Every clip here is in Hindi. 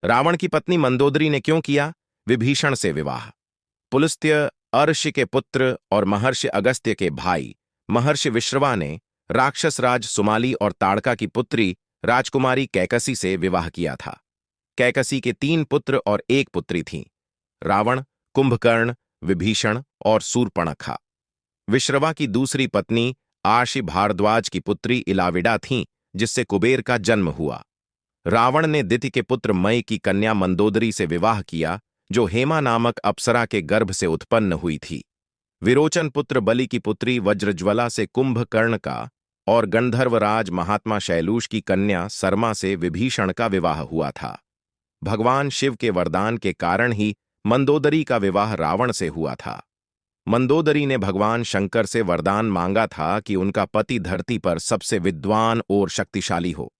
रावण की पत्नी मंदोदरी ने क्यों किया विभीषण से विवाह? पुलस्त्य अर्षि के पुत्र और महर्षि अगस्त्य के भाई महर्षि विश्रवा ने राक्षस राज सुमाली और ताड़का की पुत्री राजकुमारी कैकसी से विवाह किया था। कैकसी के 3 पुत्र और 1 पुत्री थीं, रावण, कुंभकर्ण, विभीषण और शूर्पणखा। विश्रवा की दूसरी पत्नी आशी भारद्वाज की पुत्री इलाविडा थीं, जिससे कुबेर का जन्म हुआ। रावण ने दिति के पुत्र मय की कन्या मंदोदरी से विवाह किया, जो हेमा नामक अप्सरा के गर्भ से उत्पन्न हुई थी। विरोचन पुत्र बलि की पुत्री वज्रज्वला से कुंभकर्ण का और गंधर्वराज महात्मा शैलूष की कन्या सरमा से विभीषण का विवाह हुआ था। भगवान शिव के वरदान के कारण ही मंदोदरी का विवाह रावण से हुआ था। मंदोदरी ने भगवान शंकर से वरदान मांगा था कि उनका पति धरती पर सबसे विद्वान और शक्तिशाली हो।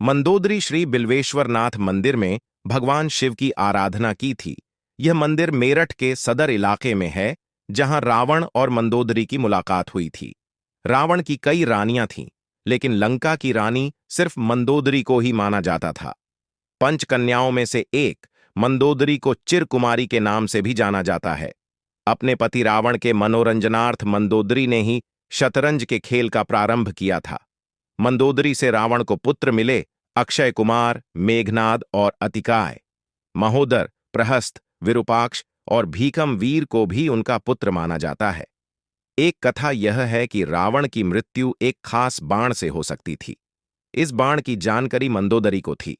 मंदोदरी श्री बिल्वेश्वरनाथ मंदिर में भगवान शिव की आराधना की थी। यह मंदिर मेरठ के सदर इलाके में है, जहां रावण और मंदोदरी की मुलाकात हुई थी। रावण की कई रानियां थीं, लेकिन लंका की रानी सिर्फ मंदोदरी को ही माना जाता था। 5 कन्याओं में से एक मंदोदरी को चिरकुमारी के नाम से भी जाना जाता है। अपने पति रावण के मनोरंजनार्थ मंदोदरी ने ही शतरंज के खेल का प्रारंभ किया था। मंदोदरी से रावण को पुत्र मिले अक्षय कुमार, मेघनाद और अतिकाय। महोदर, प्रहस्त, विरूपाक्ष और भीकम वीर को भी उनका पुत्र माना जाता है। एक कथा यह है कि रावण की मृत्यु एक खास बाण से हो सकती थी। इस बाण की जानकारी मंदोदरी को थी।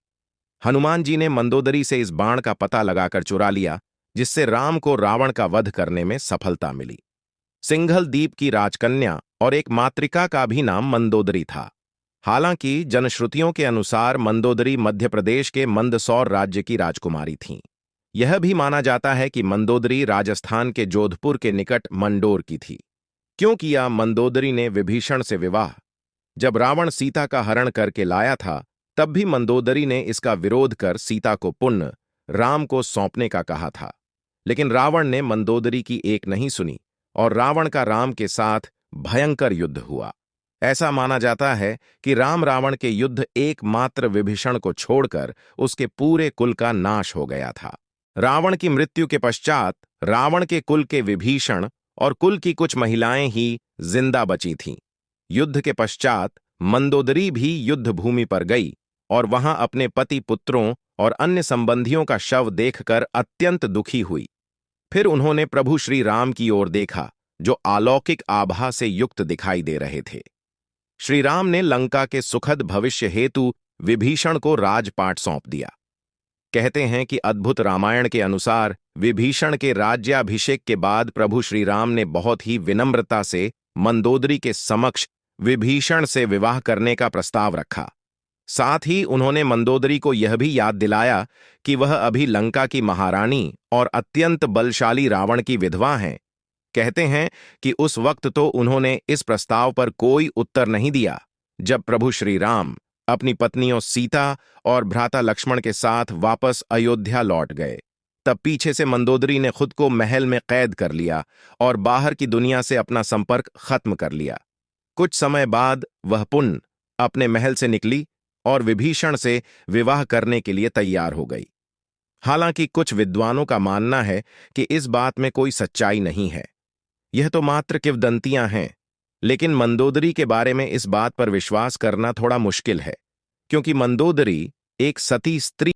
हनुमान जी ने मंदोदरी से इस बाण का पता लगाकर चुरा लिया, जिससे राम को रावण का वध करने में सफलता मिली। सिंघल द्वीप की राजकन्या और एक मातृका का भी नाम मंदोदरी था। हालांकि जनश्रुतियों के अनुसार मंदोदरी मध्य प्रदेश के मंदसौर राज्य की राजकुमारी थीं। यह भी माना जाता है कि मंदोदरी राजस्थान के जोधपुर के निकट मंडोर की थी। क्यों किया मंदोदरी ने विभीषण से विवाह? जब रावण सीता का हरण करके लाया था, तब भी मंदोदरी ने इसका विरोध कर सीता को पुण्य राम को सौंपने का कहा था। लेकिन रावण ने मंदोदरी की एक नहीं सुनी और रावण का राम के साथ भयंकर युद्ध हुआ। ऐसा माना जाता है कि राम रावण के युद्ध एकमात्र विभीषण को छोड़कर उसके पूरे कुल का नाश हो गया था। रावण की मृत्यु के पश्चात रावण के कुल के विभीषण और कुल की कुछ महिलाएं ही जिंदा बची थीं। युद्ध के पश्चात मंदोदरी भी युद्ध भूमि पर गई और वहां अपने पति पुत्रों और अन्य संबंधियों का शव देखकर अत्यंत दुखी हुई। फिर उन्होंने प्रभु श्री राम की ओर देखा, जो अलौकिक आभा से युक्त दिखाई दे रहे थे। श्री राम ने लंका के सुखद भविष्य हेतु विभीषण को राजपाट सौंप दिया। कहते हैं कि अद्भुत रामायण के अनुसार विभीषण के राज्याभिषेक के बाद प्रभु श्री राम ने बहुत ही विनम्रता से मंदोदरी के समक्ष विभीषण से विवाह करने का प्रस्ताव रखा। साथ ही उन्होंने मंदोदरी को यह भी याद दिलाया कि वह अभी लंका की महारानी और अत्यंत बलशाली रावण की विधवा हैं। कहते हैं कि उस वक्त तो उन्होंने इस प्रस्ताव पर कोई उत्तर नहीं दिया। जब प्रभु श्री राम अपनी पत्नियों सीता और भ्राता लक्ष्मण के साथ वापस अयोध्या लौट गए, तब पीछे से मंदोदरी ने खुद को महल में कैद कर लिया और बाहर की दुनिया से अपना संपर्क खत्म कर लिया। कुछ समय बाद वह पुनः अपने महल से निकली और विभीषण से विवाह करने के लिए तैयार हो गई। हालांकि कुछ विद्वानों का मानना है कि इस बात में कोई सच्चाई नहीं है, यह तो मात्र किंवदंतियां हैं। लेकिन मंदोदरी के बारे में इस बात पर विश्वास करना थोड़ा मुश्किल है, क्योंकि मंदोदरी एक सती स्त्री